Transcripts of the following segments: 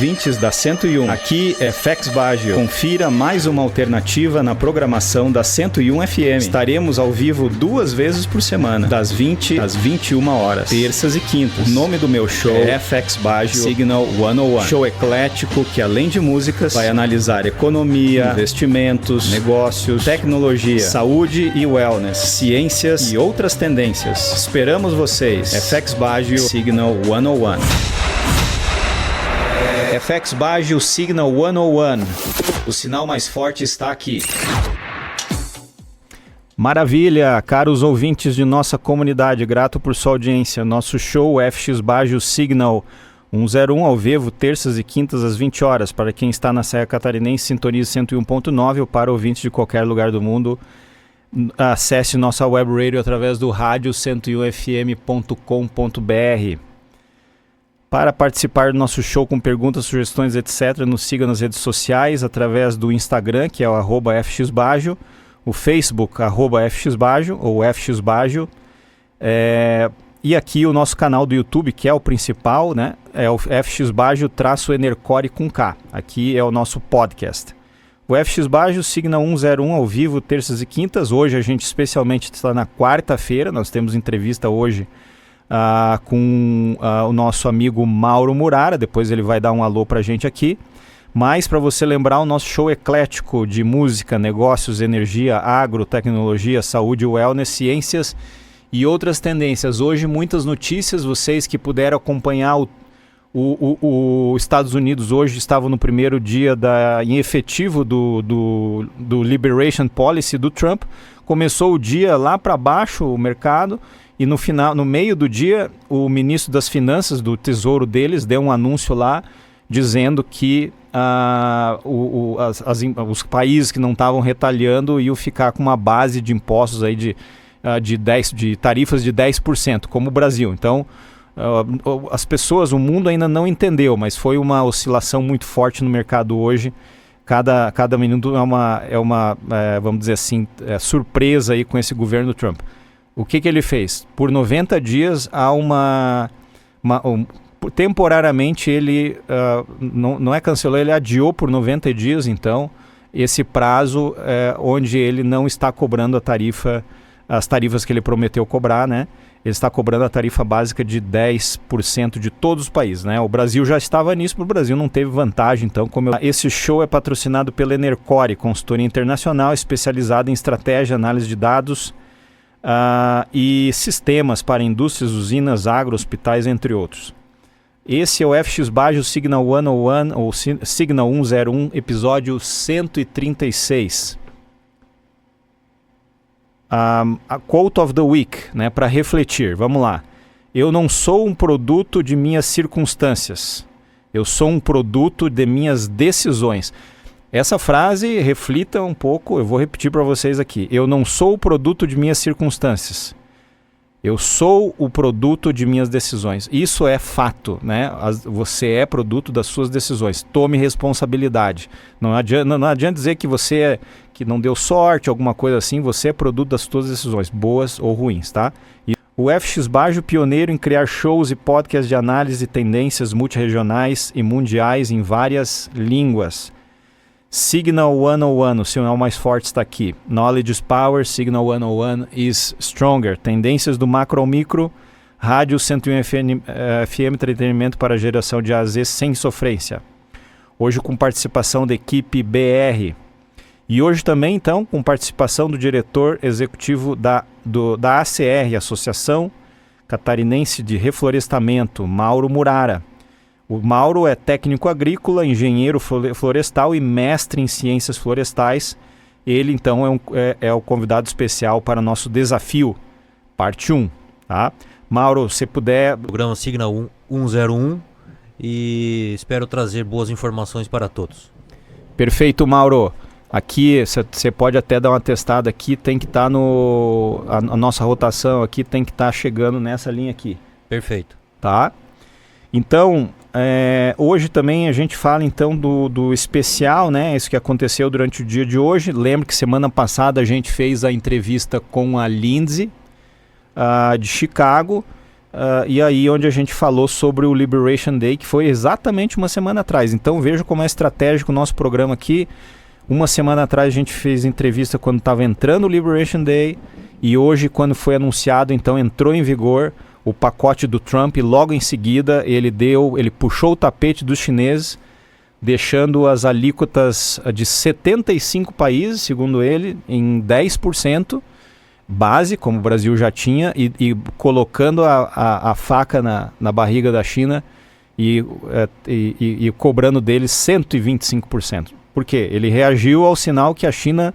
Ouvintes da 101, aqui é FX Baggio. Confira mais uma alternativa na programação da 101 FM. Estaremos ao vivo 2 vezes por semana, das 20 às 21 horas, terças e quintas. O nome do meu show é FX Baggio Signal 101. Show eclético que, além de músicas, vai analisar economia, investimentos, negócios, tecnologia, saúde e wellness, ciências e outras tendências. Esperamos vocês. FX Baggio Signal 101. FX Baggio Signal 101. O sinal mais forte está aqui. Maravilha, caros ouvintes de nossa comunidade, grato por sua audiência. Nosso show FX Baggio Signal 101 ao vivo, terças e quintas às 20 horas. Para quem está na Serra Catarinense, sintonize 101.9 ou para ouvintes de qualquer lugar do mundo, acesse nossa web radio através do rádio 101fm.com.br. Para participar do nosso show com perguntas, sugestões, etc., nos siga nas redes sociais através do Instagram, que é o @FXBaggio, o Facebook, @FXBaggio ou FXBaggio, e aqui o nosso canal do YouTube, que é o principal, né? É o FX Baggio-Enercore com K. Aqui é o nosso podcast. O FX Baggio Signal 101 ao vivo, terças e quintas. Hoje a gente especialmente está na quarta-feira, nós temos entrevista hoje com o nosso amigo Mauro Murara. Depois ele vai dar um alô pra gente aqui. Mas para você lembrar, o nosso show eclético de música, negócios, energia, agro, tecnologia, saúde, wellness, ciências e outras tendências. Hoje muitas notícias, vocês que puderam acompanhar os Estados Unidos hoje estavam no primeiro dia em efetivo do Liberation Policy do Trump. Começou o dia lá para baixo, o mercado. E no meio do dia, o ministro das Finanças do Tesouro deles deu um anúncio lá dizendo que os países que não estavam retalhando iam ficar com uma base de impostos aí de tarifas de 10%, como o Brasil. Então, as pessoas, o mundo ainda não entendeu, mas foi uma oscilação muito forte no mercado hoje. Cada minuto é uma vamos dizer assim, surpresa aí com esse governo Trump. O que ele fez? Por 90 dias, temporariamente ele não é cancelou, ele adiou por 90 dias, então, esse prazo onde ele não está cobrando as tarifas que ele prometeu cobrar, né? Ele está cobrando a tarifa básica de 10% de todos os países, né? O Brasil já estava nisso, o Brasil não teve vantagem, então, Esse show é patrocinado pela Enercore, consultoria internacional especializada em estratégia, análise de dados, e sistemas para indústrias, usinas, agro, hospitais, entre outros. Esse é o FX Baggio Signal 101, ou Signal 101, episódio 136. A quote of the week, né, para refletir, vamos lá. Eu não sou um produto de minhas circunstâncias, eu sou um produto de minhas decisões. Essa frase, reflita um pouco, eu vou repetir para vocês aqui. Eu não sou o produto de minhas circunstâncias. Eu sou o produto de minhas decisões. Isso é fato, né? Você é produto das suas decisões. Tome responsabilidade. Não adianta dizer que você que não deu sorte, alguma coisa assim. Você é produto das suas decisões, boas ou ruins, tá? E o FX Baggio, pioneiro em criar shows e podcasts de análise de tendências multirregionais e mundiais em várias línguas. Signal 101, o sinal mais forte está aqui. Knowledge is power, Signal 101 is stronger. Tendências do macro ao micro, rádio 101 FM, entretenimento para geração de A a Z sem sofrência. Hoje com participação da equipe BR. E hoje também, então, com participação do diretor executivo da ACR, Associação Catarinense de Reflorestamento, Mauro Murara. O Mauro é técnico agrícola, engenheiro florestal e mestre em ciências florestais. Ele, então, é o convidado especial para o nosso desafio, parte 1. Tá? Mauro, se puder... Programa Signal 101 e espero trazer boas informações para todos. Perfeito, Mauro. Aqui, você pode até dar uma testada aqui, tem que estar a nossa rotação aqui tem que estar chegando nessa linha aqui. Perfeito. Tá? Então... hoje também a gente fala então do especial, né? Isso que aconteceu durante o dia de hoje. Lembro que semana passada a gente fez a entrevista com a Lindsay de Chicago. e aí onde a gente falou sobre o Liberation Day, que foi exatamente uma semana atrás. Então veja como é estratégico o nosso programa aqui. Uma semana atrás a gente fez entrevista quando estava entrando o Liberation Day, e hoje, quando foi anunciado, então entrou em vigor o pacote do Trump, e logo em seguida ele puxou o tapete dos chineses, deixando as alíquotas de 75 países, segundo ele, em 10%, base, como o Brasil já tinha, e colocando a faca na barriga da China e cobrando deles 125%. Por quê? Ele reagiu ao sinal que a China,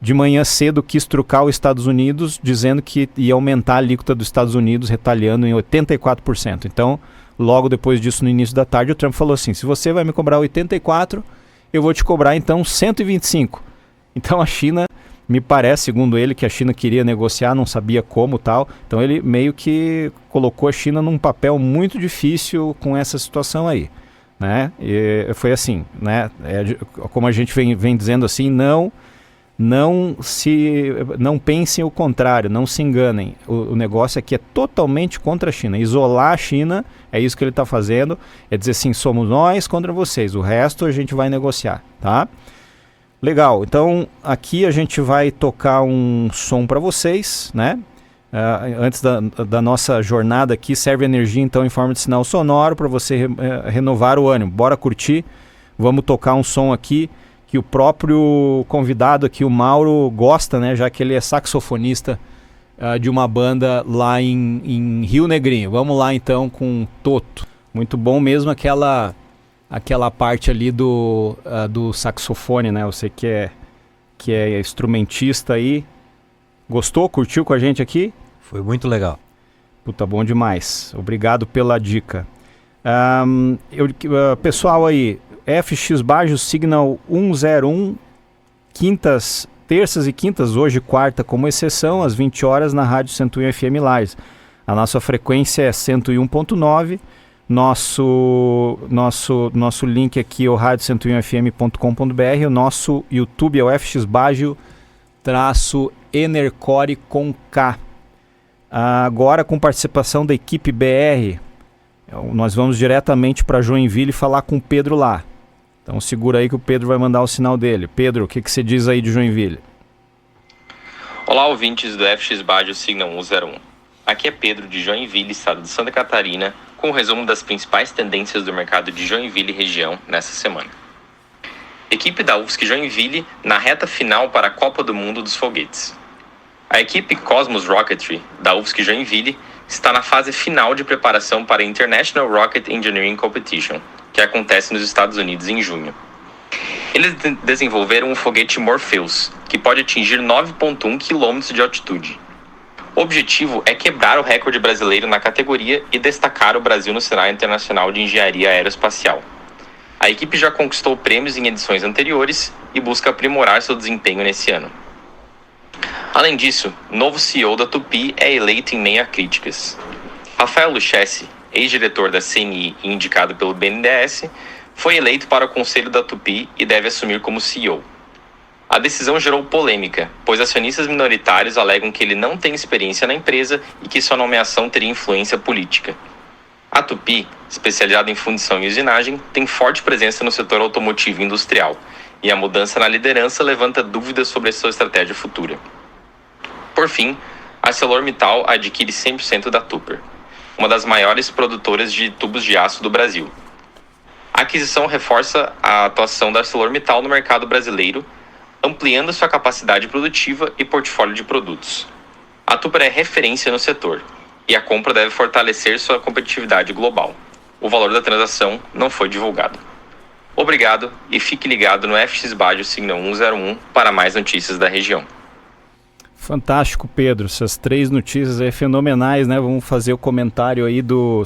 de manhã cedo, quis trucar os Estados Unidos, dizendo que ia aumentar a alíquota dos Estados Unidos, retalhando em 84%. Então, logo depois disso, no início da tarde, o Trump falou assim: se você vai me cobrar 84%, eu vou te cobrar então 125%. Então a China, me parece, segundo ele, que a China queria negociar, não sabia como tal. Então ele meio que colocou a China num papel muito difícil com essa situação aí, né? E foi assim, né? Como a gente vem dizendo assim, não pensem o contrário, não se enganem. O negócio aqui é totalmente contra a China. Isolar a China, é isso que ele está fazendo. É dizer assim, somos nós contra vocês. O resto a gente vai negociar, tá? Legal, então aqui a gente vai tocar um som para vocês, né? Antes da nossa jornada aqui, serve energia então em forma de sinal sonoro para você renovar o ânimo. Bora curtir, vamos tocar um som aqui que o próprio convidado aqui, o Mauro, gosta, né? Já que ele é saxofonista de uma banda lá em Rio Negrinho. Vamos lá então com Toto. Muito bom mesmo aquela parte ali do saxofone, né? Você que é instrumentista aí. Gostou? Curtiu com a gente aqui? Foi muito legal. Puta, bom demais. Obrigado pela dica. Pessoal aí, FX Bajo Signal 101, terças e quintas, hoje quarta como exceção, às 20 horas na Rádio 101 FM Lages. A nossa frequência é 101.9. Nosso link aqui é o radio101fm.com.br. O nosso YouTube é o FX Bajo Enercore com K. Agora com participação da equipe BR, nós vamos diretamente para Joinville falar com o Pedro lá. Então segura aí que o Pedro vai mandar o sinal dele. Pedro, o que você diz aí de Joinville? Olá, ouvintes do FX Bajo Signal 101. Aqui é Pedro de Joinville, estado de Santa Catarina, com o resumo das principais tendências do mercado de Joinville e região nessa semana. Equipe da UFSC Joinville na reta final para a Copa do Mundo dos Foguetes. A equipe Cosmos Rocketry da UFSC Joinville está na fase final de preparação para a International Rocket Engineering Competition, que acontece nos Estados Unidos em junho. Eles desenvolveram um foguete Morpheus, que pode atingir 9,1 km de altitude. O objetivo é quebrar o recorde brasileiro na categoria e destacar o Brasil no cenário internacional de engenharia aeroespacial. A equipe já conquistou prêmios em edições anteriores e busca aprimorar seu desempenho nesse ano. Além disso, o novo CEO da Tupi é eleito em meio a críticas. Rafael Luchesi, ex-diretor da CNI e indicado pelo BNDES, foi eleito para o conselho da Tupi e deve assumir como CEO. A decisão gerou polêmica, pois acionistas minoritários alegam que ele não tem experiência na empresa e que sua nomeação teria influência política. A Tupi, especializada em fundição e usinagem, tem forte presença no setor automotivo e industrial, e a mudança na liderança levanta dúvidas sobre a sua estratégia futura. Por fim, a ArcelorMittal adquire 100% da Tupper, uma das maiores produtoras de tubos de aço do Brasil. A aquisição reforça a atuação da ArcelorMittal no mercado brasileiro, ampliando sua capacidade produtiva e portfólio de produtos. A Tupper é referência no setor, e a compra deve fortalecer sua competitividade global. O valor da transação não foi divulgado. Obrigado e fique ligado no FX Bajo Signal 101 para mais notícias da região. Fantástico, Pedro. Essas 3 notícias aí fenomenais, né? Vamos fazer o comentário aí do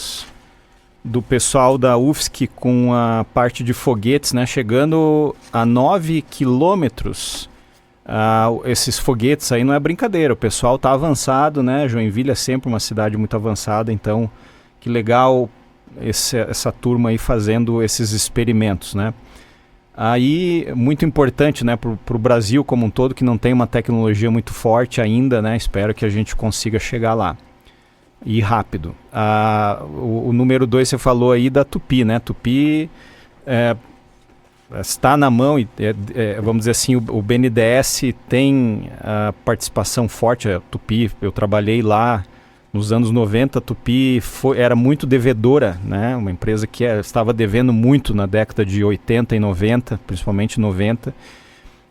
pessoal da UFSC com a parte de foguetes, né? Chegando a 9 quilômetros. Esses foguetes aí não é brincadeira. O pessoal tá avançado, né? Joinville é sempre uma cidade muito avançada, então que legal essa turma aí fazendo esses experimentos, né? Aí, muito importante, né, para o Brasil como um todo, que não tem uma tecnologia muito forte ainda, né? Espero que a gente consiga chegar lá. e rápido. O número 2 você falou aí da Tupi, né? Tupi está na mão, vamos dizer assim, o BNDES tem a participação forte. A Tupi, eu trabalhei lá nos anos 90, a Tupi era muito devedora, né? Uma empresa que estava devendo muito na década de 80 e 90, principalmente 90,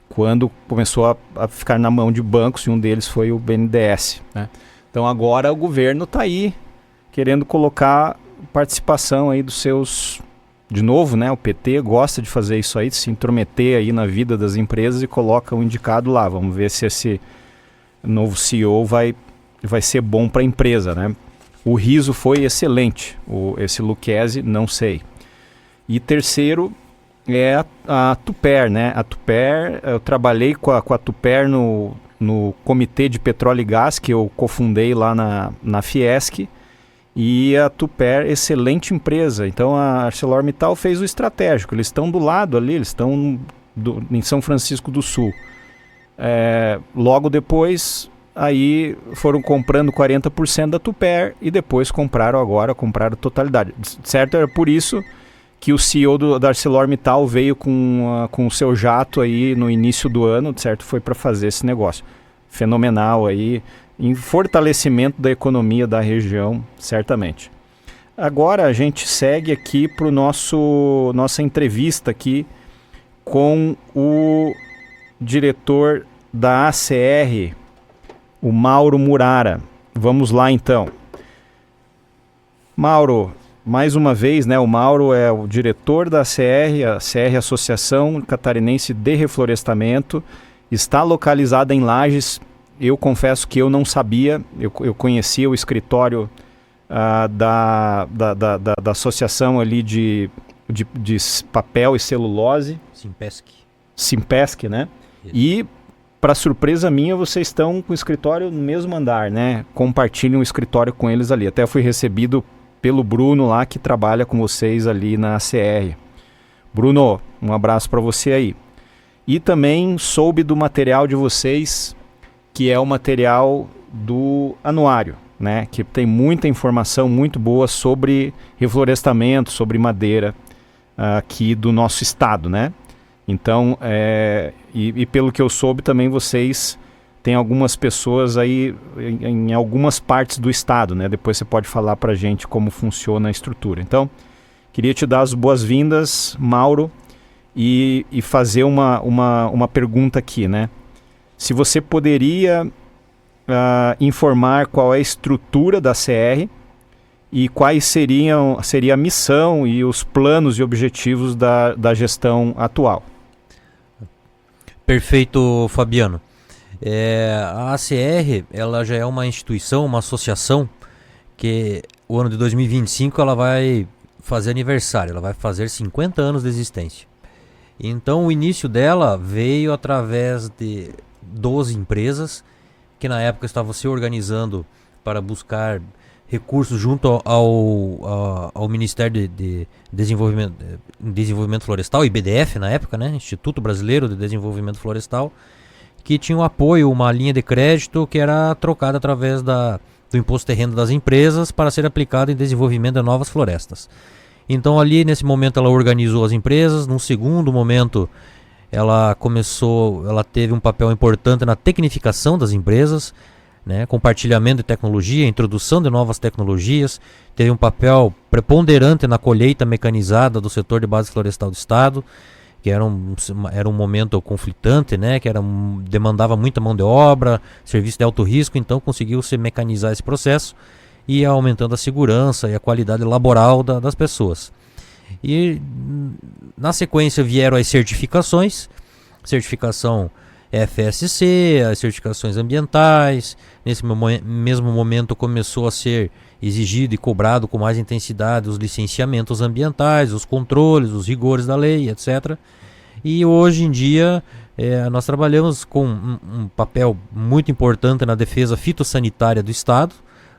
quando começou a ficar na mão de bancos, e um deles foi o BNDES, né? Então agora o governo está aí querendo colocar participação aí dos seus... De novo, né? O PT gosta de fazer isso aí, de se intrometer aí na vida das empresas e coloca um indicado lá. Vamos ver se esse novo CEO vai ser bom para a empresa, né? O Riso foi excelente, esse Lucchesi, não sei. E terceiro é a Tupper, né? A Tupper, eu trabalhei com a Tupper no Comitê de Petróleo e Gás, que eu cofundei lá na Fiesc, e a Tupper, excelente empresa. Então a ArcelorMittal fez o estratégico, eles estão do lado ali, eles estão em São Francisco do Sul. Logo depois, aí foram comprando 40% da Tupper e depois compraram a totalidade. Certo? Era por isso que o CEO da ArcelorMittal veio com o seu jato aí no início do ano, certo? Foi para fazer esse negócio. Fenomenal aí, em fortalecimento da economia da região, certamente. Agora a gente segue aqui para nossa entrevista aqui com o diretor da ACR, o Mauro Murara. Vamos lá então. Mauro, mais uma vez, né, o Mauro é o diretor da ACR, a ACR Associação Catarinense de Reflorestamento, está localizada em Lages. Eu confesso que eu não sabia, eu conhecia o escritório da associação ali de papel e celulose. Simpesc, né? Isso. E, para surpresa minha, vocês estão com o escritório no mesmo andar, né? Compartilham o escritório com eles ali. Até fui recebido pelo Bruno lá, que trabalha com vocês ali na ACR. Bruno, um abraço para você aí. E também soube do material de vocês, que é o material do anuário, né? Que tem muita informação muito boa sobre reflorestamento, sobre madeira aqui do nosso estado, né? Então, e pelo que eu soube também, vocês têm algumas pessoas aí em algumas partes do estado, né? Depois você pode falar pra gente como funciona a estrutura. Então, queria te dar as boas-vindas, Mauro, e fazer uma pergunta aqui, né? Se você poderia informar qual é a estrutura da CR e quais seria a missão e os planos e objetivos da gestão atual. Perfeito, Fabiano. A ACR, ela já é uma instituição, uma associação, que o ano de 2025 ela vai fazer aniversário, ela vai fazer 50 anos de existência. Então o início dela veio através de 12 empresas que na época estavam se organizando para buscar recursos junto ao Ministério de Desenvolvimento Florestal, IBDF na época, né? Instituto Brasileiro de Desenvolvimento Florestal, que tinha um apoio, uma linha de crédito que era trocada através do imposto de renda das empresas para ser aplicado em desenvolvimento de novas florestas. Então ali nesse momento ela organizou as empresas. Num segundo momento ela teve um papel importante na tecnificação das empresas, né, compartilhamento de tecnologia, introdução de novas tecnologias. Teve um papel preponderante na colheita mecanizada do setor de base florestal do estado, que era um momento conflitante, né, que demandava muita mão de obra, serviço de alto risco. Então conseguiu se mecanizar esse processo e aumentando a segurança e a qualidade laboral das pessoas. E na sequência vieram as certificações, certificação FSC, as certificações ambientais. Nesse mesmo momento começou a ser exigido e cobrado com mais intensidade os licenciamentos ambientais, os controles, os rigores da lei, etc. E hoje em dia nós trabalhamos com um papel muito importante na defesa fitossanitária do estado,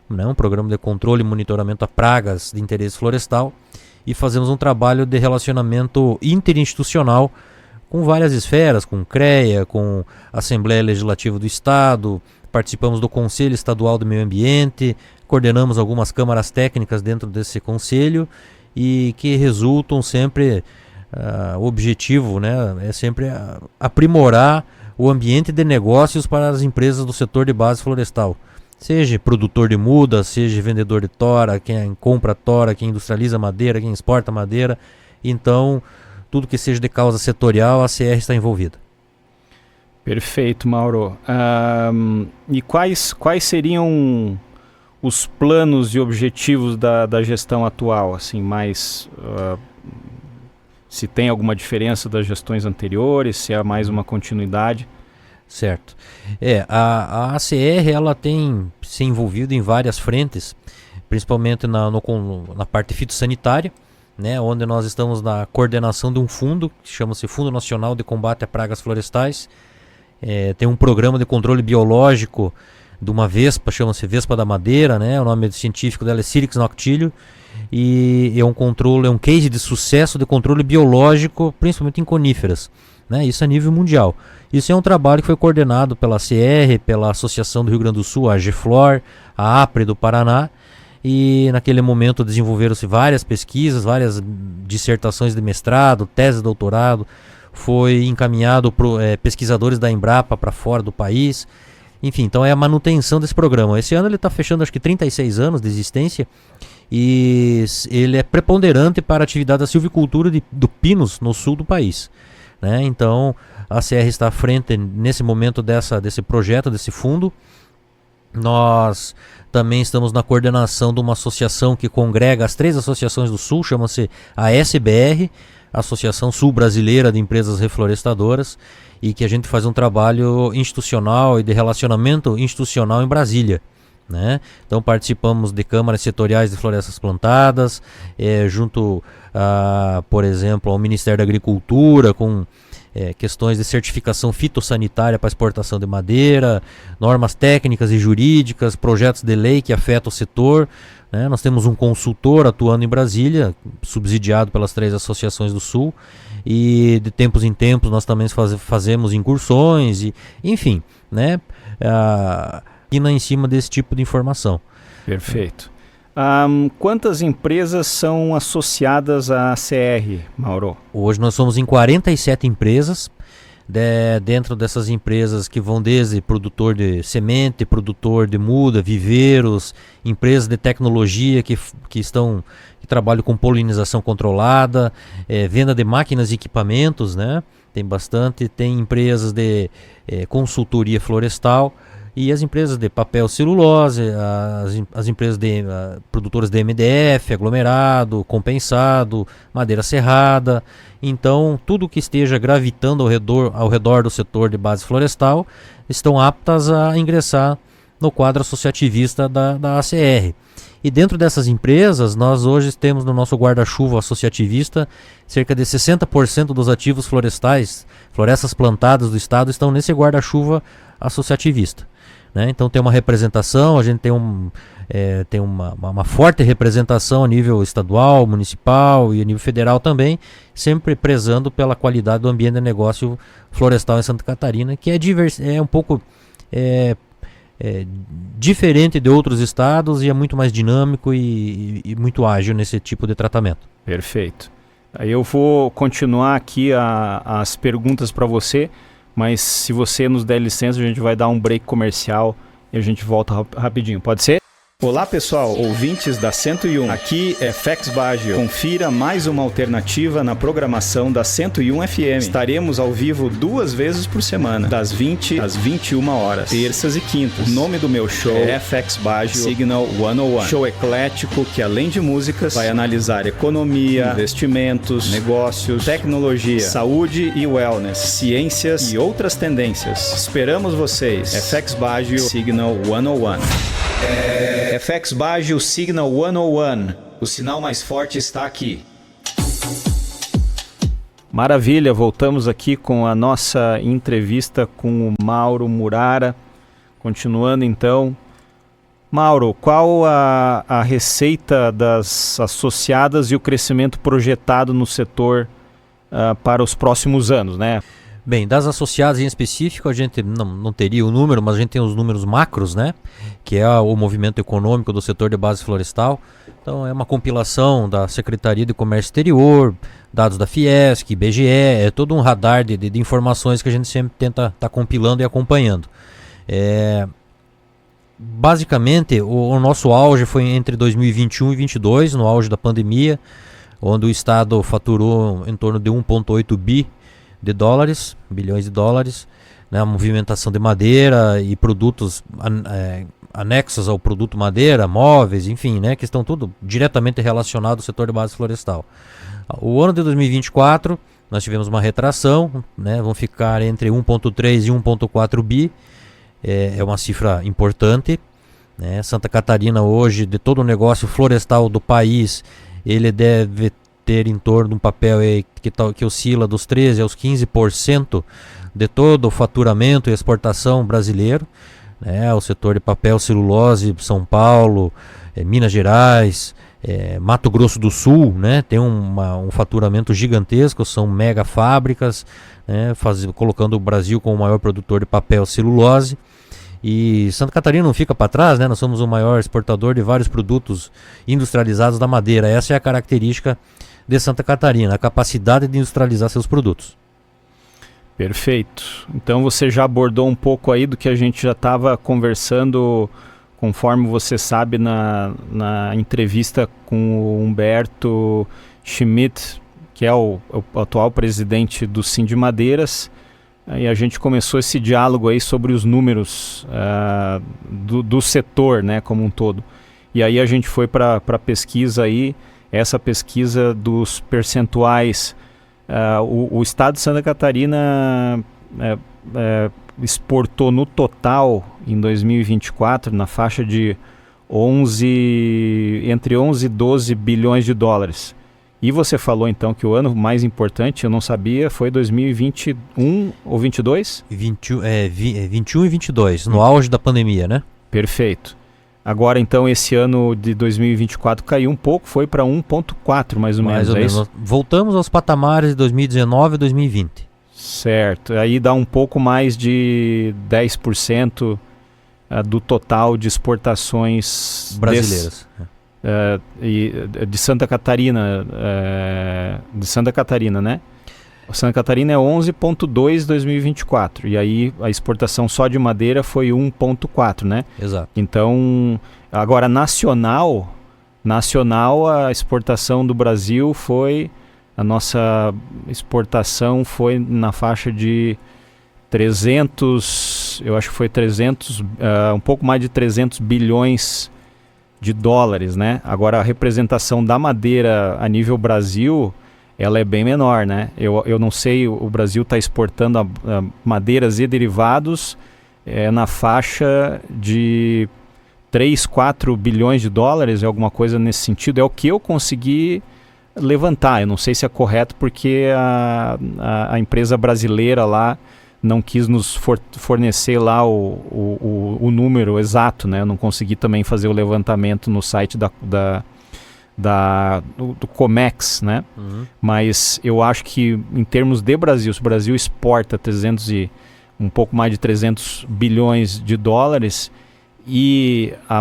né, um programa de controle e monitoramento a pragas de interesse florestal, e fazemos um trabalho de relacionamento interinstitucional com várias esferas, com CREA, com a Assembleia Legislativa do Estado, participamos do Conselho Estadual do Meio Ambiente, coordenamos algumas câmaras técnicas dentro desse conselho e que resultam sempre, o objetivo, né, é sempre aprimorar o ambiente de negócios para as empresas do setor de base florestal. Seja produtor de muda, seja vendedor de tora, quem compra tora, quem industrializa madeira, quem exporta madeira. Então, tudo que seja de causa setorial, a CR está envolvida. Perfeito, Mauro. E quais seriam os planos e objetivos da gestão atual? Assim, se tem alguma diferença das gestões anteriores, se é mais uma continuidade? Certo. A ACR ela tem se envolvido em várias frentes, principalmente na parte fitossanitária, né, onde nós estamos na coordenação de um fundo, que chama-se Fundo Nacional de Combate a Pragas Florestais. Tem um programa de controle biológico de uma vespa, chama-se Vespa da Madeira, né, o nome científico dela é Cyrix noctilio, e é um case de sucesso de controle biológico, principalmente em coníferas, né, isso a nível mundial. Isso é um trabalho que foi coordenado pela CR, pela Associação do Rio Grande do Sul, a AGFLOR, a APRE do Paraná, e naquele momento desenvolveram-se várias pesquisas, várias dissertações de mestrado, tese de doutorado, foi encaminhado para pesquisadores da Embrapa para fora do país, enfim, então é a manutenção desse programa. Esse ano ele está fechando acho que 36 anos de existência e ele é preponderante para a atividade da silvicultura do Pinos no sul do país, né? Então a CR está à frente nesse momento desse projeto, desse fundo. Nós também estamos na coordenação de uma associação que congrega as 3 associações do Sul, chama-se a SBR, Associação Sul Brasileira de Empresas Reflorestadoras, e que a gente faz um trabalho institucional e de relacionamento institucional em Brasília, né? Então participamos de câmaras setoriais de florestas plantadas, junto, por exemplo, ao Ministério da Agricultura, com questões de certificação fitossanitária para exportação de madeira, normas técnicas e jurídicas, projetos de lei que afetam o setor, né? Nós temos um consultor atuando em Brasília, subsidiado pelas 3 associações do Sul, e de tempos em tempos nós também fazemos incursões, enfim, né? Em cima desse tipo de informação. Perfeito. Quantas empresas são associadas à CR, Mauro? Hoje nós somos em 47 empresas. Dentro dessas empresas que vão desde produtor de semente, produtor de muda, viveiros, empresas de tecnologia que trabalham com polinização controlada, venda de máquinas e equipamentos, né? Tem bastante. Tem empresas de consultoria florestal. E as empresas de papel celulose, as empresas produtoras de MDF, aglomerado, compensado, madeira serrada. Então, tudo que esteja gravitando ao redor do setor de base florestal estão aptas a ingressar no quadro associativista da ACR. E dentro dessas empresas, nós hoje temos no nosso guarda-chuva associativista cerca de 60% dos ativos florestais, florestas plantadas do estado, estão nesse guarda-chuva associativista, né? Então tem uma representação, a gente tem uma forte representação a nível estadual, municipal e a nível federal também, sempre prezando pela qualidade do ambiente de negócio florestal em Santa Catarina, que é um pouco diferente de outros estados e é muito mais dinâmico e muito ágil nesse tipo de tratamento. Perfeito. Aí eu vou continuar aqui as perguntas para você, mas se você nos der licença, a gente vai dar um break comercial e a gente volta rapidinho. Pode ser? Olá pessoal, ouvintes da 101, aqui é FX Baggio. Confira mais uma alternativa na programação da 101 FM. Estaremos ao vivo 2 vezes por semana, das 20 às 21 horas, terças e quintas. O nome do meu show é FX Baggio Signal 101. Show eclético que, além de músicas, vai analisar economia, investimentos, negócios, tecnologia, saúde e wellness, ciências e outras tendências. Esperamos vocês. FX Baggio Signal 101. FX Baggio Signal 101. O sinal mais forte está aqui. Maravilha, voltamos aqui com a nossa entrevista com o Mauro Murara. Continuando então. Mauro, qual a receita das associadas e o crescimento projetado no setor para os próximos anos, né? Bem, das associadas em específico, a gente não teria o número, mas a gente tem os números macros, né? Que é o movimento econômico do setor de base florestal. Então é uma compilação da Secretaria de Comércio Exterior, dados da Fiesc, IBGE, é todo um radar de informações que a gente sempre tenta estar compilando e acompanhando. Basicamente, o nosso auge foi entre 2021 e 2022, no auge da pandemia, onde o Estado faturou em torno de 1,8 bilhões de dólares, né, a movimentação de madeira e produtos anexos ao produto madeira, móveis, enfim, né, que estão tudo diretamente relacionados ao setor de base florestal. O ano de 2024, nós tivemos uma retração, né, vão ficar entre 1,3 e 1,4 bi, é uma cifra importante, né. Santa Catarina hoje, de todo o negócio florestal do país, ele deve ter em torno de um papel que oscila dos 13% aos 15% de todo o faturamento e exportação brasileiro, né? O setor de papel, celulose, São Paulo, Minas Gerais, Mato Grosso do Sul, né? Tem um faturamento gigantesco, são mega fábricas, né? Colocando o Brasil como o maior produtor de papel, celulose. E Santa Catarina não fica para trás, né? Nós somos o maior exportador de vários produtos industrializados da madeira. Essa é a característica de Santa Catarina, a capacidade de industrializar seus produtos. Perfeito. Então você já abordou um pouco aí do que a gente já estava conversando, conforme você sabe, na entrevista com o Humberto Schmidt, que é o atual presidente do Sindimadeiras. E a gente começou esse diálogo aí sobre os números do setor, né, como um todo. E aí a gente foi para a pesquisa aí, essa pesquisa dos percentuais. O estado de Santa Catarina exportou no total em 2024 na faixa de entre 11 e 12 bilhões de dólares. E você falou então que o ano mais importante, eu não sabia, foi 2021 ou 22? 21 e 22, no auge da pandemia, né? Perfeito. Agora então esse ano de 2024 caiu um pouco, foi para 1,4 mais ou menos. Isso? Voltamos aos patamares de 2019 e 2020. Certo, aí dá um pouco mais de 10% do total de exportações brasileiras. De Santa Catarina, né? Santa Catarina é 11,2 em 2024, e aí a exportação só de madeira foi 1,4, né? Exato. Então, agora nacional, a exportação do Brasil a nossa exportação foi na faixa de 300, eu acho que foi 300, um pouco mais de 300 bilhões de dólares, né? Agora a representação da madeira a nível Brasil, ela é bem menor, né? Eu não sei, o Brasil está exportando madeiras e derivados na faixa de 3, 4 bilhões de dólares, alguma coisa nesse sentido. É o que eu consegui levantar. Eu não sei se é correto porque a empresa brasileira lá não quis nos fornecer lá o número exato, né? Eu não consegui também fazer o levantamento no site do Comex, né? Uhum. Mas eu acho que em termos de Brasil, se o Brasil exporta um pouco mais de 300 bilhões de dólares e a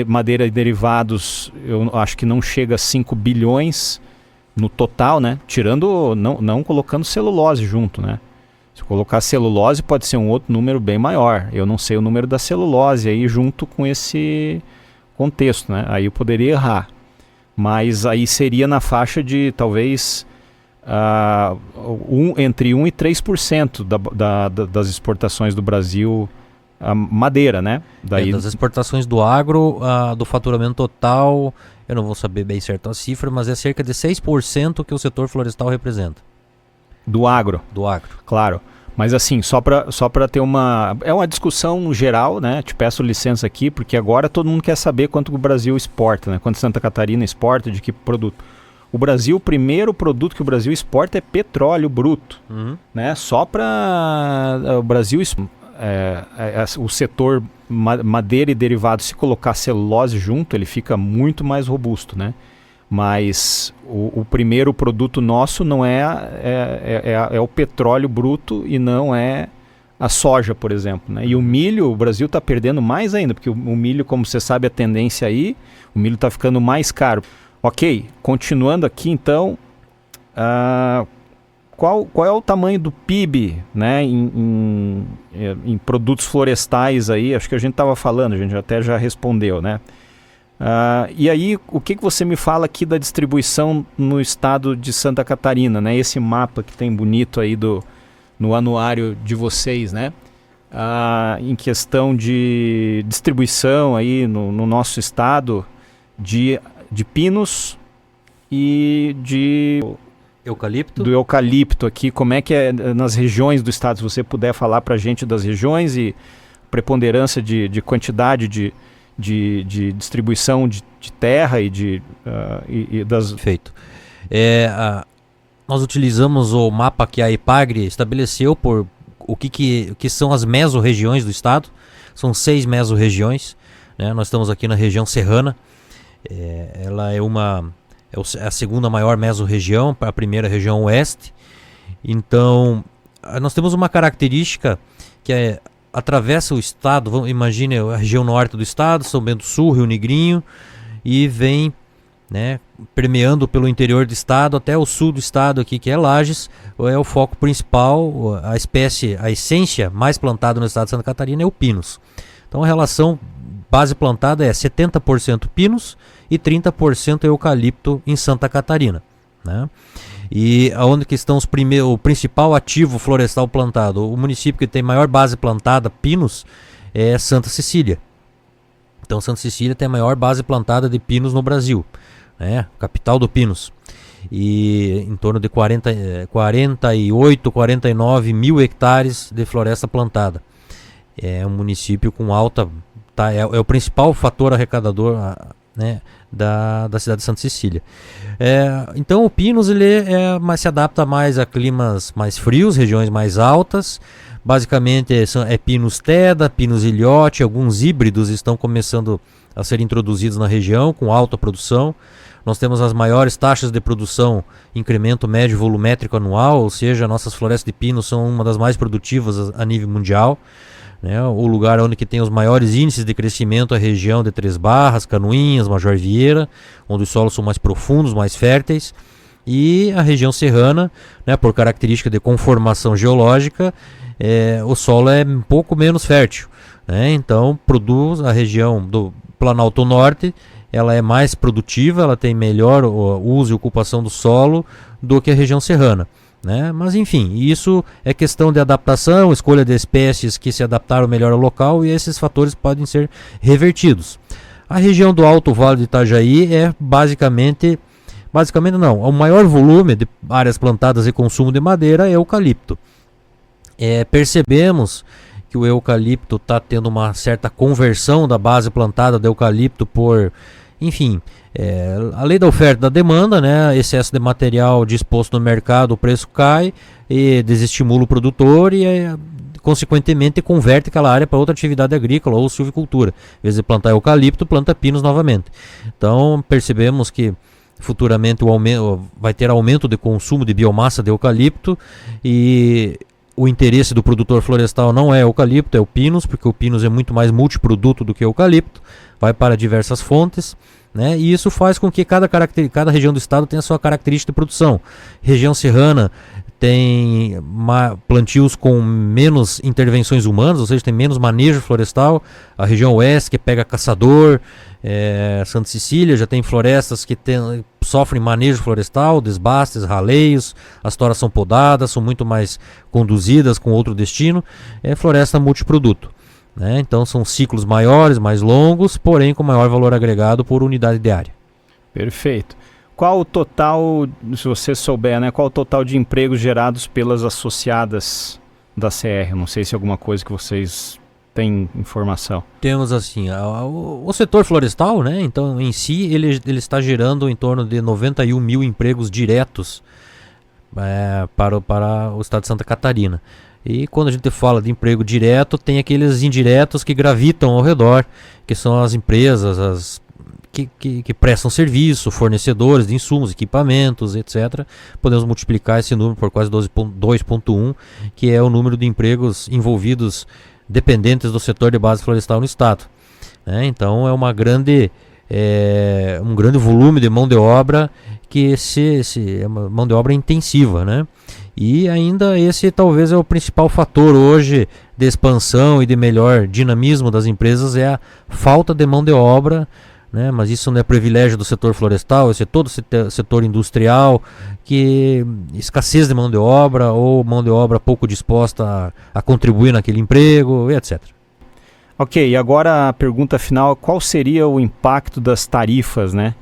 madeira e derivados, eu acho que não chega a 5 bilhões no total, né? Tirando, não colocando celulose junto, né? Se colocar celulose pode ser um outro número bem maior. Eu não sei o número da celulose aí junto com esse contexto, né? Aí eu poderia errar. Mas aí seria na faixa de talvez entre 1% e 3% das exportações do Brasil, a madeira, né? Daí... das exportações do agro, do faturamento total, eu não vou saber bem certo a cifra, mas é cerca de 6% que o setor florestal representa. Do agro? Do agro. Claro. Mas assim, só para ter uma discussão geral, né? Te peço licença aqui, porque agora todo mundo quer saber quanto o Brasil exporta, né? Quanto Santa Catarina exporta, de que produto. O Brasil, o primeiro produto que o Brasil exporta é petróleo bruto, né? Só para o Brasil, o setor madeira e derivados, se colocar celulose junto, ele fica muito mais robusto, né? Mas o primeiro produto nosso não é o petróleo bruto e não é a soja, por exemplo, né? E o milho, o Brasil está perdendo mais ainda, porque o milho, como você sabe, a tendência aí, o milho está ficando mais caro. Ok, continuando aqui então, qual é o tamanho do PIB, né, em produtos florestais aí? Acho que a gente estava falando, a gente até já respondeu, né? E aí, o que você me fala aqui da distribuição no estado de Santa Catarina, né? Esse mapa que tem bonito aí no anuário de vocês, né? Em questão de distribuição aí no nosso estado de pinos e do eucalipto aqui, como é que é nas regiões do estado? Se você puder falar para a gente das regiões e preponderância de quantidade de distribuição de terra e das... Perfeito. Nós utilizamos o mapa que a EPAGRE estabeleceu por o que são as mesorregiões do estado. São 6 mesorregiões, né? Nós estamos aqui na região serrana. Ela é a segunda maior mesorregião, a primeira região oeste. Então, nós temos uma característica que atravessa o estado. Imagine a região norte do estado, São Bento do Sul, Rio Negrinho, e vem, né, permeando pelo interior do estado até o sul do estado aqui, que é Lages. É o foco principal, a essência mais plantada no estado de Santa Catarina é o pinus. Então a relação base plantada é 70% pinos e 30% eucalipto em Santa Catarina, né? E aonde que estão o principal ativo florestal plantado? O município que tem maior base plantada, pinos, é Santa Cecília. Então Santa Cecília tem a maior base plantada de pinos no Brasil, né? Capital do Pinos. E em torno de 48, 49 mil hectares de floresta plantada. É um município com alta... é o principal fator arrecadador, né, da cidade de Santa Cecília. Então o Pinos se adapta mais a climas mais frios, regiões mais altas. Basicamente é Pinus Teda, Pinus Ilhote. Alguns híbridos estão começando a ser introduzidos na região com alta produção. Nós temos as maiores taxas de produção, incremento médio volumétrico anual, ou seja, nossas florestas de pinos são uma das mais produtivas a nível mundial. O lugar onde que tem os maiores índices de crescimento é a região de Três Barras, Canoinhas, Major Vieira, onde os solos são mais profundos, mais férteis. E a região serrana, né, por característica de conformação geológica, o solo é um pouco menos fértil, né? Então a região do Planalto Norte, ela é mais produtiva, ela tem melhor uso e ocupação do solo do que a região serrana, né? Mas enfim, isso é questão de adaptação, escolha de espécies que se adaptaram melhor ao local, e esses fatores podem ser revertidos. A região do Alto Vale do Itajaí é basicamente não, o maior volume de áreas plantadas e consumo de madeira é eucalipto. Percebemos que o eucalipto está tendo uma certa conversão da base plantada do eucalipto a lei da oferta e da demanda, né? Excesso de material disposto no mercado, o preço cai e desestimula o produtor e consequentemente converte aquela área para outra atividade agrícola ou silvicultura. Em vez de plantar eucalipto, planta pinos novamente. Então percebemos que futuramente vai ter aumento de consumo de biomassa de eucalipto, e o interesse do produtor florestal não é eucalipto, é o pinus, porque o pinus é muito mais multiproduto do que o eucalipto, vai para diversas fontes, né? E isso faz com que cada região do estado tenha a sua característica de produção. Região serrana tem plantios com menos intervenções humanas, ou seja, tem menos manejo florestal. A região oeste, que pega caçador, Santa Cecília já tem florestas que sofrem manejo florestal, desbastes, raleios, as toras são podadas, são muito mais conduzidas com outro destino. É floresta multiproduto, né? Então são ciclos maiores, mais longos, porém com maior valor agregado por unidade de área. Perfeito. Qual o total, se você souber, né, qual o total de empregos gerados pelas associadas da CR? Não sei se é alguma coisa que vocês têm informação. Temos assim, o setor florestal, né, então em si ele está gerando em torno de 91 mil empregos diretos para o estado de Santa Catarina. E quando a gente fala de emprego direto, tem aqueles indiretos que gravitam ao redor, que são as empresas, que prestam serviço, fornecedores de insumos, equipamentos, etc. Podemos multiplicar esse número por quase 2,1, que é o número de empregos envolvidos dependentes do setor de base florestal no estado. Então é um grande volume de mão de obra que é uma mão de obra intensiva, né? E ainda esse talvez é o principal fator hoje de expansão e de melhor dinamismo das empresas, é a falta de mão de obra, né? Mas isso não é privilégio do setor florestal, esse é todo o setor industrial, que escassez de mão de obra ou mão de obra pouco disposta a contribuir naquele emprego, e etc. Ok, e agora a pergunta final, qual seria o impacto das tarifas, né,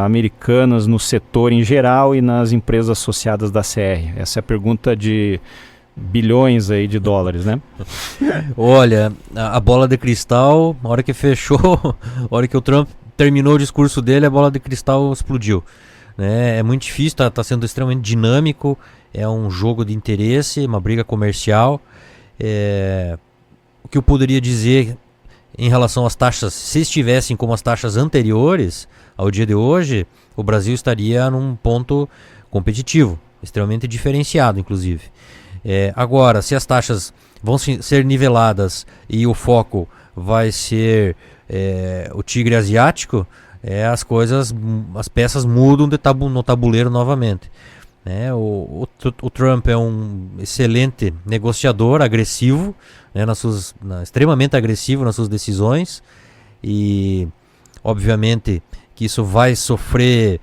americanas no setor em geral e nas empresas associadas da CR? Essa é a pergunta de bilhões aí de dólares, né? Olha, a bola de cristal, na hora que fechou, na hora que o Trump terminou o discurso dele, a bola de cristal explodiu. Né? É muito difícil, tá sendo extremamente dinâmico, é um jogo de interesse, uma briga comercial. O que eu poderia dizer em relação às taxas, se estivessem como as taxas anteriores ao dia de hoje, o Brasil estaria num ponto competitivo, extremamente diferenciado, inclusive. Agora, se as taxas vão ser niveladas e o foco vai ser o tigre asiático, as peças mudam no tabuleiro novamente. O Trump é um excelente negociador, agressivo, extremamente agressivo nas suas decisões, e obviamente que isso vai sofrer,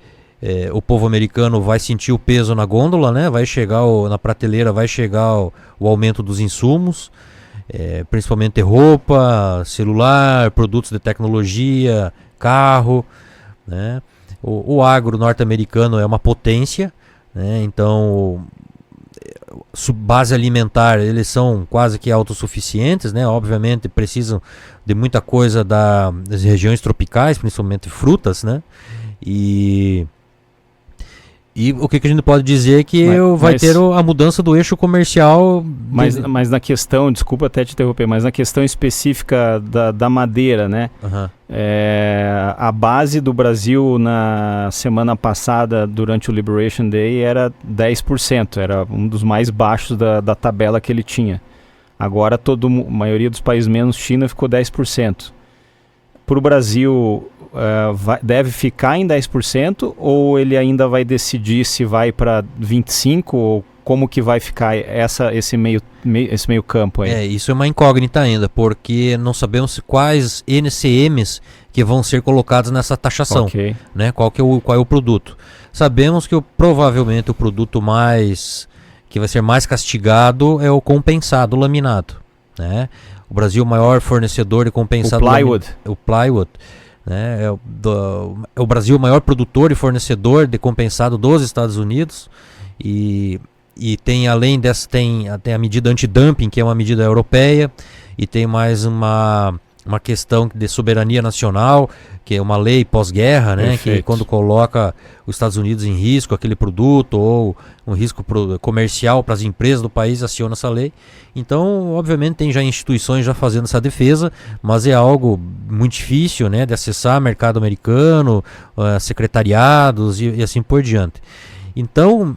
o povo americano vai sentir o peso na gôndola, né? Vai chegar na prateleira, vai chegar o aumento dos insumos, principalmente roupa, celular, produtos de tecnologia, carro, né? O agro norte-americano é uma potência, né? Então, base alimentar, eles são quase que autossuficientes, né? Obviamente precisam de muita coisa das regiões tropicais, principalmente frutas, né? E o que a gente pode dizer é que vai ter a mudança do eixo comercial. Mas na questão, desculpa até te interromper, mas na questão específica da madeira, né? Uhum. A base do Brasil na semana passada, durante o Liberation Day, era 10%, era um dos mais baixos da tabela que ele tinha. Agora a maioria dos países menos China ficou 10%. Para o Brasil, deve ficar em 10% ou ele ainda vai decidir se vai para 25% ou como que vai ficar esse meio campo aí? Isso é uma incógnita ainda, porque não sabemos quais NCMs que vão ser colocados nessa taxação, okay, né? Qual é o produto. Sabemos que provavelmente o produto que vai ser mais castigado é o compensado laminado, né? O Brasil é o maior fornecedor de compensado laminado. O plywood. Né? É o Brasil o maior produtor e fornecedor de compensado dos Estados Unidos, e tem, além dessa, tem a medida antidumping, que é uma medida europeia, e tem mais uma questão de soberania nacional, que é uma lei pós-guerra, né? Que quando coloca os Estados Unidos em risco, aquele produto, ou um risco comercial para as empresas do país, aciona essa lei. Então, obviamente, tem já instituições já fazendo essa defesa, mas é algo muito difícil, né, de acessar mercado americano, secretariados e assim por diante. Então,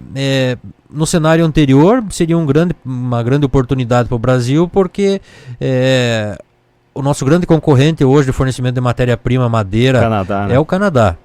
no cenário anterior, seria uma grande oportunidade para o Brasil, porque o nosso grande concorrente hoje de fornecimento de matéria-prima madeira Canadá, né? É o Canadá.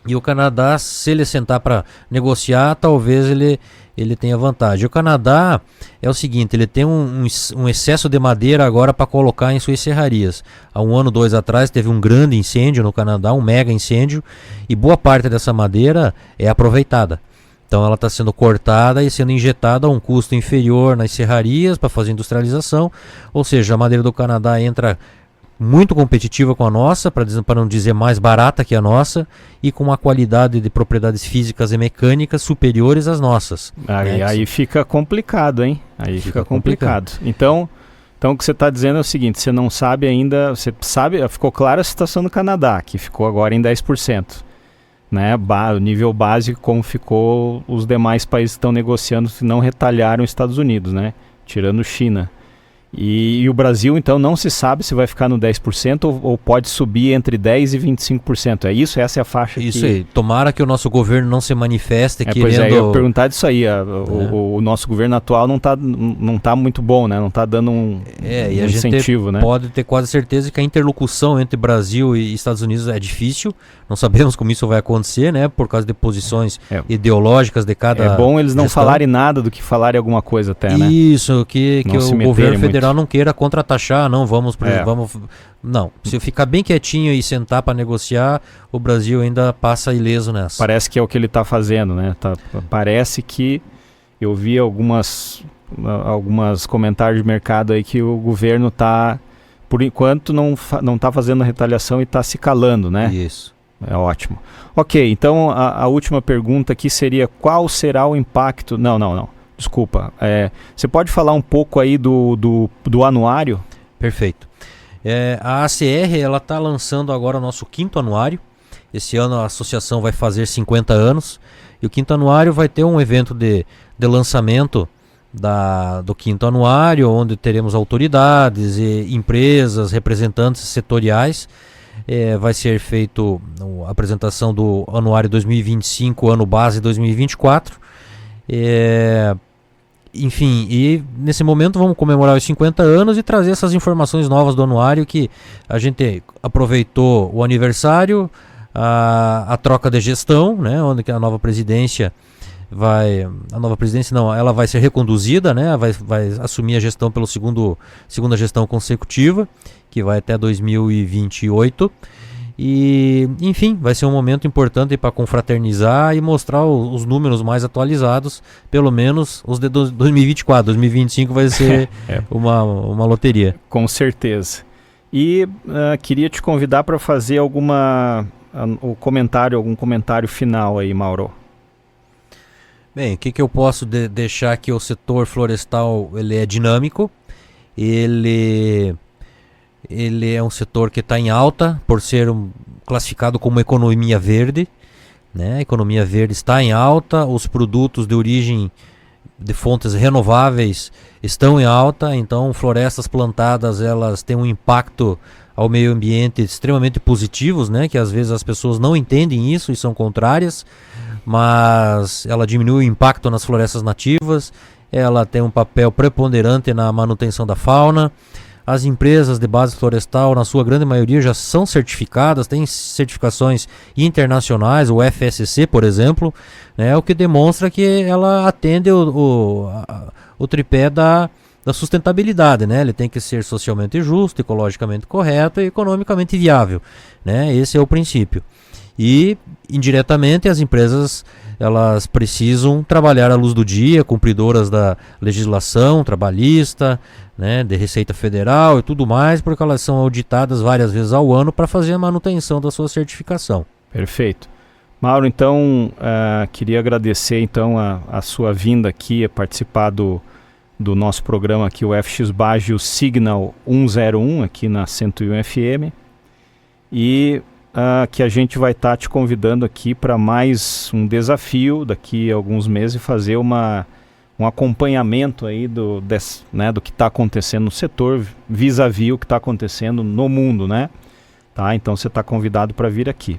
E o Canadá, se ele sentar para negociar, talvez ele tenha vantagem. O Canadá é o seguinte, ele tem um excesso de madeira agora para colocar em suas serrarias. Há 1 ano, 2 atrás, teve um grande incêndio no Canadá, um mega incêndio, e boa parte dessa madeira é aproveitada. Então ela está sendo cortada e sendo injetada a um custo inferior nas serrarias para fazer industrialização. Ou seja, a madeira do Canadá entra muito competitiva com a nossa, para não dizer mais barata que a nossa, e com uma qualidade de propriedades físicas e mecânicas superiores às nossas. Aí fica complicado, hein? Aí fica complicado. Então o que você está dizendo é o seguinte, você não sabe ainda, ficou clara a situação do Canadá, que ficou agora em 10%. Né, o nível básico, como ficou os demais países que estão negociando, se não retalharam os Estados Unidos, né, tirando China. E o Brasil, então, não se sabe se vai ficar no 10% ou pode subir entre 10% e 25%. É isso? Essa é a faixa Isso aí. Tomara que o nosso governo não se manifeste querendo... Pois é, eu ia perguntar disso aí. O nosso governo atual não tá muito bom, né? Não está dando um incentivo, né? Pode ter quase certeza que a interlocução entre Brasil e Estados Unidos é difícil. Não sabemos como isso vai acontecer, né? Por causa de posições ideológicas de cada É bom eles não gestão. falarem nada do que falarem alguma coisa até, né? Isso, que o governo federal muito. não queira contra-taxar, não, vamos... Não, se eu ficar bem quietinho e sentar para negociar, o Brasil ainda passa ileso nessa. Parece que é o que ele está fazendo, né? Parece que eu vi algumas comentários de mercado aí que o governo está, por enquanto, não está fazendo a retaliação e está se calando, né? Isso. É ótimo. Ok, então a última pergunta aqui seria: qual será o impacto... Não. Desculpa. Você pode falar um pouco aí do anuário? Perfeito. A ACR está lançando agora o nosso 5º anuário. Esse ano a associação vai fazer 50 anos. E o 5º anuário vai ter um evento de lançamento do 5º anuário, onde teremos autoridades, empresas, representantes setoriais. Vai ser feito a apresentação do anuário 2025, ano base 2024. Enfim, e nesse momento vamos comemorar os 50 anos e trazer essas informações novas do anuário, que a gente aproveitou o aniversário, a troca de gestão, né, onde que a nova presidência ela vai ser reconduzida, né, vai assumir a gestão pela segunda gestão consecutiva, que vai até 2028. E, enfim, vai ser um momento importante para confraternizar e mostrar os números mais atualizados, pelo menos os de 2024. 2025 vai ser uma loteria. Com certeza. E queria te convidar para fazer algum comentário final aí, Mauro. Bem, o que eu posso deixar aqui? O setor florestal, ele é dinâmico, ele é um setor que está em alta por ser classificado como economia verde, né? A economia verde está em alta, os produtos de origem de fontes renováveis estão em alta, então florestas plantadas, elas têm um impacto ao meio ambiente extremamente positivos, né? Que às vezes as pessoas não entendem isso e são contrárias, mas ela diminui o impacto nas florestas nativas, ela tem um papel preponderante na manutenção da fauna. As empresas de base florestal, na sua grande maioria, já são certificadas, têm certificações internacionais, o FSC, por exemplo, né, o que demonstra que ela atende o tripé da sustentabilidade, né? Ele tem que ser socialmente justo, ecologicamente correto e economicamente viável, né? Esse é o princípio. E, indiretamente, as empresas elas precisam trabalhar à luz do dia, cumpridoras da legislação trabalhista, né, de Receita Federal e tudo mais, porque elas são auditadas várias vezes ao ano para fazer a manutenção da sua certificação. Perfeito. Mauro, então, queria agradecer então a sua vinda aqui, a participar do nosso programa aqui, o FX Bagio Signal 101, aqui na 101 FM. E que a gente vai estar te convidando aqui para mais um desafio daqui a alguns meses, fazer um acompanhamento aí do que está acontecendo no setor vis-à-vis o que está acontecendo no mundo, né? Tá? Então você está convidado para vir aqui.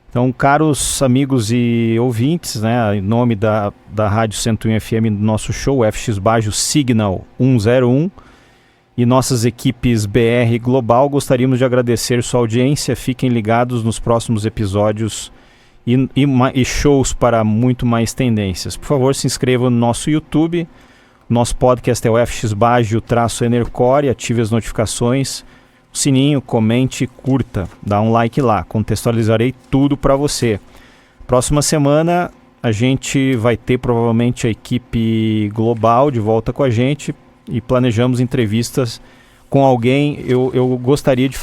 Então, caros amigos e ouvintes, né, em nome da Rádio 101 FM do nosso show, FX Bagio Signal 101, e nossas equipes BR Global, gostaríamos de agradecer sua audiência. Fiquem ligados nos próximos episódios e shows para muito mais tendências. Por favor, se inscrevam no nosso YouTube. Nosso podcast é o FX Bagio-Enercore. Ative as notificações, o sininho, comente, curta, dá um like lá. Contextualizarei tudo para você. Próxima semana a gente vai ter provavelmente a equipe global de volta com a gente e planejamos entrevistas com alguém. Eu gostaria de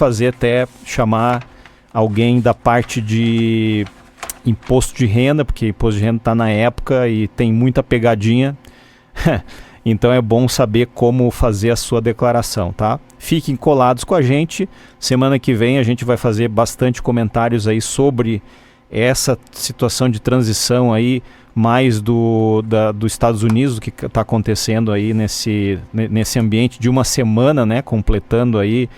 chamar alguém da parte de imposto de renda, porque imposto de renda está na época e tem muita pegadinha. Então é bom saber como fazer a sua declaração, tá? Fiquem colados com a gente. Semana que vem a gente vai fazer bastante comentários aí sobre essa situação de transição aí mais dos Estados Unidos, do que está acontecendo aí nesse ambiente de uma semana, né, completando aí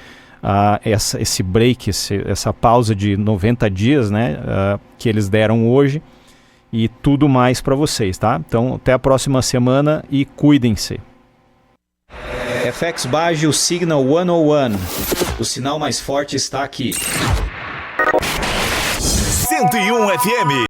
esse break, essa pausa de 90 dias, né, que eles deram hoje, e tudo mais para vocês, tá? Então, até a próxima semana e cuidem-se. FX Baggio Signal 101. O sinal mais forte está aqui. 101 FM.